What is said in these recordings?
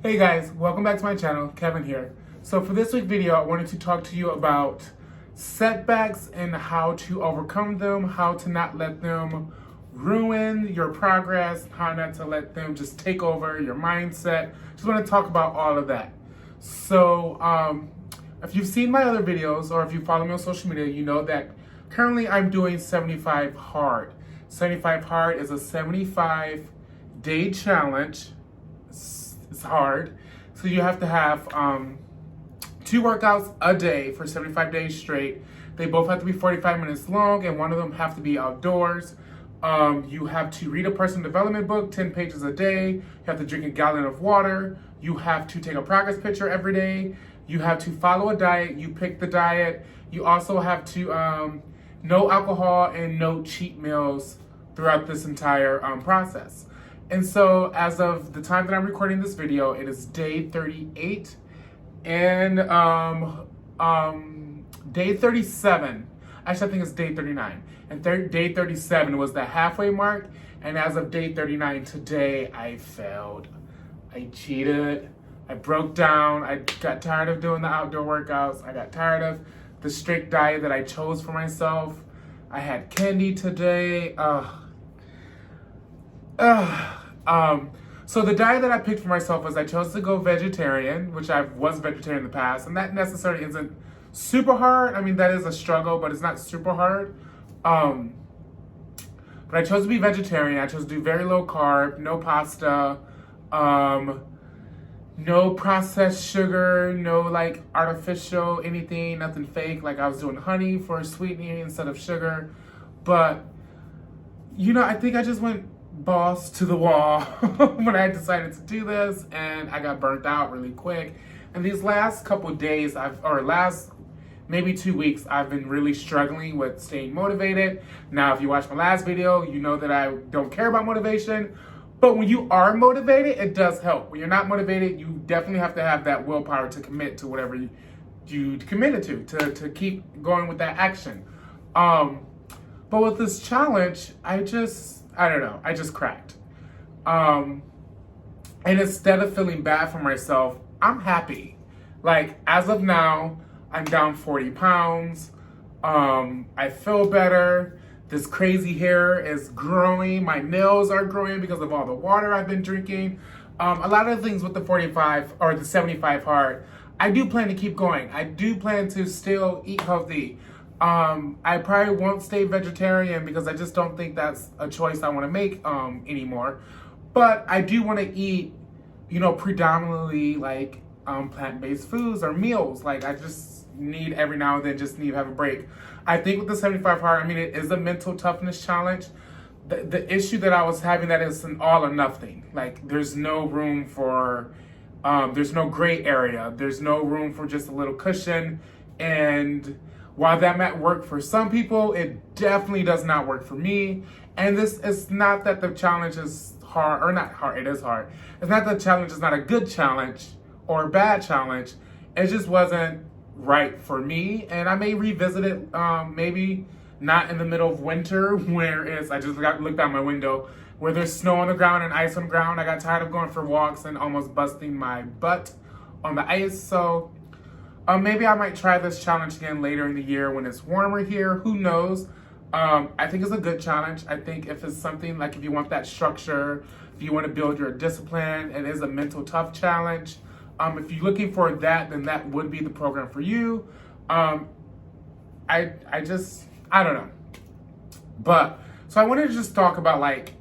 Hey guys, welcome back to my channel. Kevin here. So for this week's video, I wanted to talk to you about setbacks and how to overcome them, how to not let them ruin your progress, how not to let them just take over your mindset. Just want to talk about all of that. So if you've seen my other videos or if you follow me on social media, you know that currently I'm doing 75 Hard. 75 Hard is a 75-day challenge. It's hard. So you have to have 2 workouts a day for 75 days straight. They both have to be 45 minutes long, and one of them have to be outdoors. You have to read a personal development book, 10 pages a day. You have to drink a gallon of water. You have to take a progress picture every day. You have to follow a diet. You pick the diet. You also have to no alcohol and no cheat meals throughout this entire process. And so as of the time that I'm recording this video, it is day 38 and day 37. Actually, I think it's day 39. And day 37 was the halfway mark. And as of day 39 today, I failed. I cheated. I broke down. I got tired of doing the outdoor workouts. I got tired of the strict diet that I chose for myself. I had candy today. So the diet that I picked for myself was I chose to go vegetarian, which I was vegetarian in the past, and that necessarily isn't super hard. I mean, that is a struggle, but it's not super hard. But I chose to be vegetarian. I chose to do very low carb, no pasta, no processed sugar, no like artificial anything, nothing fake. Like I was doing honey for sweetening instead of sugar. But, you know, I think I just went balls to the wall when I decided to do this, and I got burnt out really quick. And these last couple of days, last maybe 2 weeks, I've been really struggling with staying motivated. Now, if you watched my last video, you know that I don't care about motivation. But when you are motivated, it does help. When you're not motivated, you definitely have to have that willpower to commit to whatever you committed to keep going with that action. But with this challenge, I don't know, I just cracked. And instead of feeling bad for myself, I'm happy. Like, as of now, I'm down 40 pounds. I feel better. This crazy hair is growing. My nails are growing because of all the water I've been drinking. A lot of things with the 45 or the 75 Hard. I do plan to keep going. I do plan to still eat healthy. I probably won't stay vegetarian because I just don't think that's a choice I want to make anymore. But I do want to eat, you know, predominantly like plant-based foods or meals. Like I just need every now and then just need to have a break. I think with the 75 Hard, I mean, it is a mental toughness challenge. The issue that I was having, that is an all or nothing. Like there's no room for, there's no gray area. There's no room for just a little cushion. And while that might work for some people, it definitely does not work for me. And this is not that the challenge is hard, or not hard, it is hard. It's not that the challenge is not a good challenge or a bad challenge. It just wasn't right for me. And I may revisit it, maybe not in the middle of winter where I just looked out my window where there's snow on the ground and ice on the ground. I got tired of going for walks and almost busting my butt on the ice. So maybe I might try this challenge again later in the year when it's warmer here. Who knows? I think it's a good challenge. I think if it's something like if you want that structure, if you want to build your discipline, it is a mental tough challenge. If you're looking for that, then that would be the program for you. I don't know. But, so I wanted to just talk about like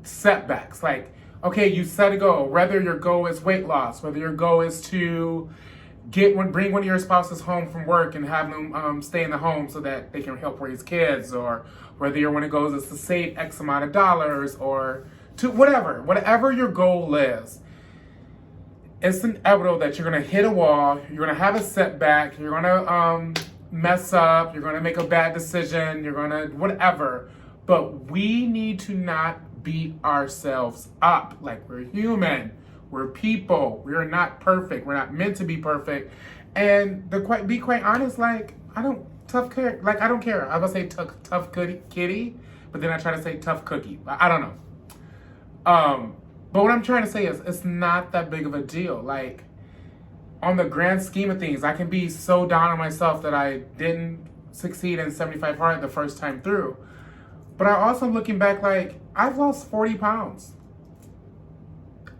setbacks. Like, okay, you set a goal, whether your goal is weight loss, whether your goal is to bring one of your spouses home from work and have them stay in the home so that they can help raise kids, or whether your one goal is to save X amount of dollars, or to whatever your goal is. It's inevitable that you're gonna hit a wall, you're gonna have a setback, you're gonna mess up, you're gonna make a bad decision, you're gonna whatever. But we need to not beat ourselves up. Like, we're human. We're people. We are not perfect. We're not meant to be perfect. And to be quite honest, like, I don't care. I was gonna say tough kitty, but then I try to say tough cookie. I don't know. But what I'm trying to say is it's not that big of a deal. Like, on the grand scheme of things, I can be so down on myself that I didn't succeed in 75 hard the first time through. But I also looking back, like, I've lost 40 pounds.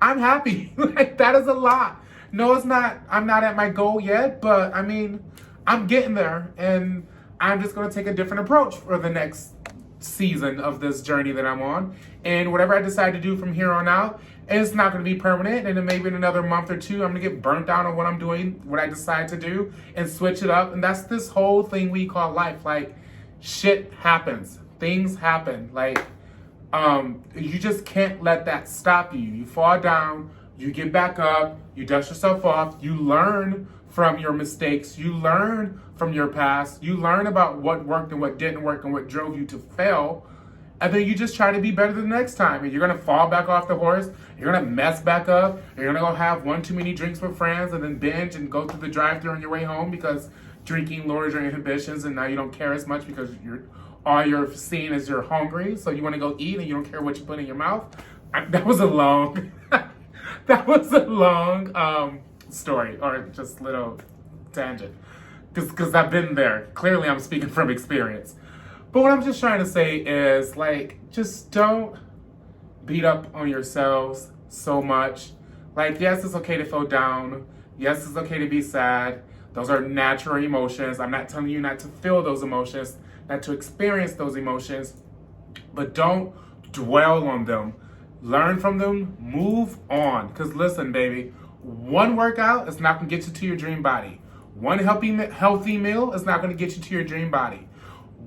I'm happy. Like, that is a lot. No, it's not. I'm not at my goal yet, but I mean, I'm getting there, and I'm just going to take a different approach for the next season of this journey that I'm on. And whatever I decide to do from here on out, it's not going to be permanent. And then maybe in another month or two, I'm going to get burnt out on what I'm doing, what I decide to do, and switch it up. And that's this whole thing we call life. Like, shit happens. Things happen. Like, you just can't let that stop you. You fall down, you get back up, you dust yourself off, you learn from your mistakes, you learn from your past, you learn about what worked and what didn't work and what drove you to fail, and then you just try to be better the next time. And you're gonna fall back off the horse, you're gonna mess back up, you're gonna go have one too many drinks with friends and then binge and go through the drive-thru on your way home because drinking lowers your inhibitions and now you don't care as much because all you're seeing is you're hungry, so you want to go eat and you don't care what you put in your mouth. That was a long story, or just little tangent, because I've been there. Clearly I'm speaking from experience. But what I'm just trying to say is, like, just don't beat up on yourselves so much. Like, yes, it's okay to feel down. Yes, it's okay to be sad. Those are natural emotions. I'm not telling you not to feel those emotions, not to experience those emotions, but don't dwell on them. Learn from them, move on. Because listen, baby, one workout is not going to get you to your dream body. One healthy meal is not going to get you to your dream body.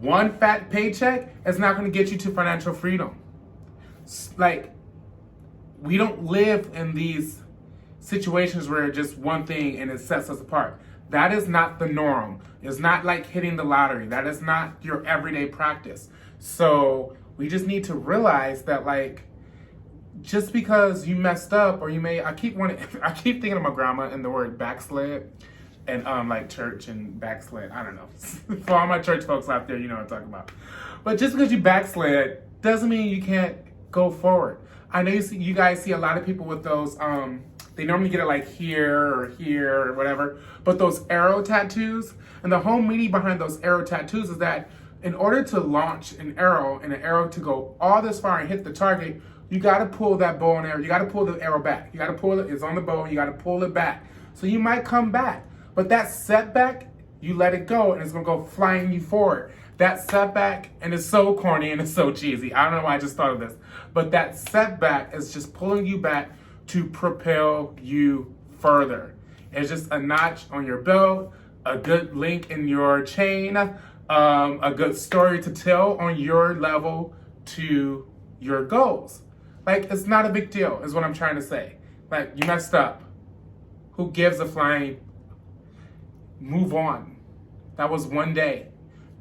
One fat paycheck is not going to get you to financial freedom. Like, we don't live in these situations where it's just one thing and it sets us apart. That is not the norm. It's not like hitting the lottery. That is not your everyday practice. So we just need to realize that, like, just because you messed up, or I keep thinking of my grandma and the word backslid, and like church and backslid. I don't know. For all my church folks out there, you know what I'm talking about. But just because you backslid doesn't mean you can't go forward. I know you guys see a lot of people with those. They normally get it like here or whatever, but those arrow tattoos, and the whole meaning behind those arrow tattoos is that in order to launch an arrow and an arrow to go all this far and hit the target, you got to pull that bow and arrow. You got to pull the arrow back. You got to pull it. It's on the bow. You got to pull it back. So you might come back, but that setback, you let it go, and it's gonna go flying you forward. That setback, and it's so corny and it's so cheesy. I don't know why I just thought of this, but that setback is just pulling you back to propel you further. It's just a notch on your belt, a good link in your chain, a good story to tell on your level to your goals. Like, it's not a big deal, is what I'm trying to say. Like, you messed up. Who gives a flying? Move on. That was one day.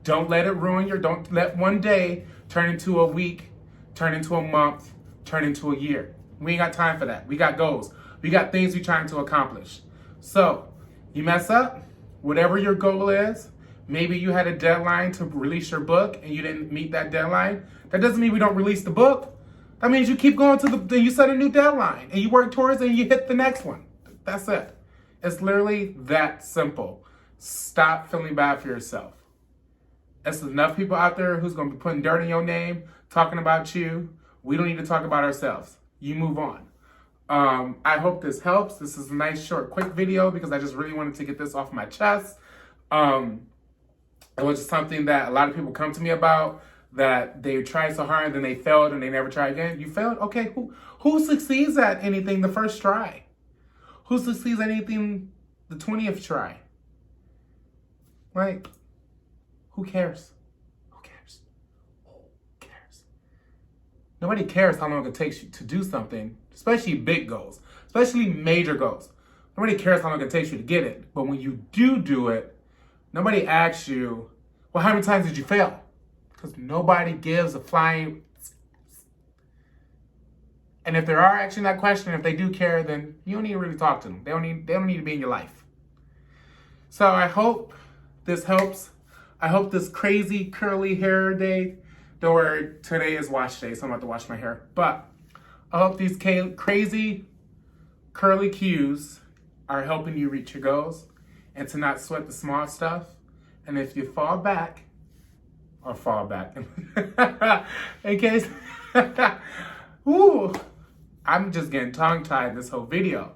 Don't let it don't let one day turn into a week, turn into a month, turn into a year. We ain't got time for that. We got goals. We got things we're trying to accomplish. So, you mess up, whatever your goal is, maybe you had a deadline to release your book and you didn't meet that deadline. That doesn't mean we don't release the book. That means you keep going you set a new deadline and you work towards it and you hit the next one. That's it. It's literally that simple. Stop feeling bad for yourself. There's enough people out there who's going to be putting dirt in your name, talking about you. We don't need to talk about ourselves. You move on. I hope this helps. This is a nice, short, quick video because I just really wanted to get this off my chest. It was just something that a lot of people come to me about, that they tried so hard and then they failed and they never try again. You failed? Okay, who succeeds at anything the first try? Who succeeds at anything the 20th try? Like, who cares? Who cares? Who cares? Nobody cares how long it takes you to do something, especially big goals, especially major goals. Nobody cares how long it takes you to get it. But when you do it, nobody asks you, well, how many times did you fail? Because nobody gives a flying. And if they are asking that question, if they do care, then you don't need to really talk to them. They don't need to be in your life. So I hope this helps. I hope this crazy curly hair day, though today is wash day, so I'm about to wash my hair. But I hope these crazy curly cues are helping you reach your goals and to not sweat the small stuff. And if you fall back, in case, ooh, I'm just getting tongue-tied this whole video.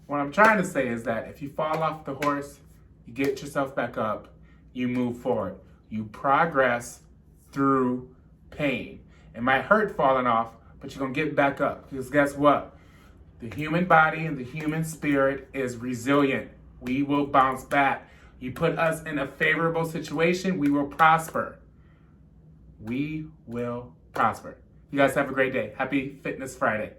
What I'm trying to say is that if you fall off the horse, you get yourself back up, you move forward. You progress through pain. It might hurt falling off, but you're going to get back up. Because guess what? The human body and the human spirit is resilient. We will bounce back. You put us in a favorable situation, we will prosper. We will prosper. You guys have a great day. Happy Fitness Friday.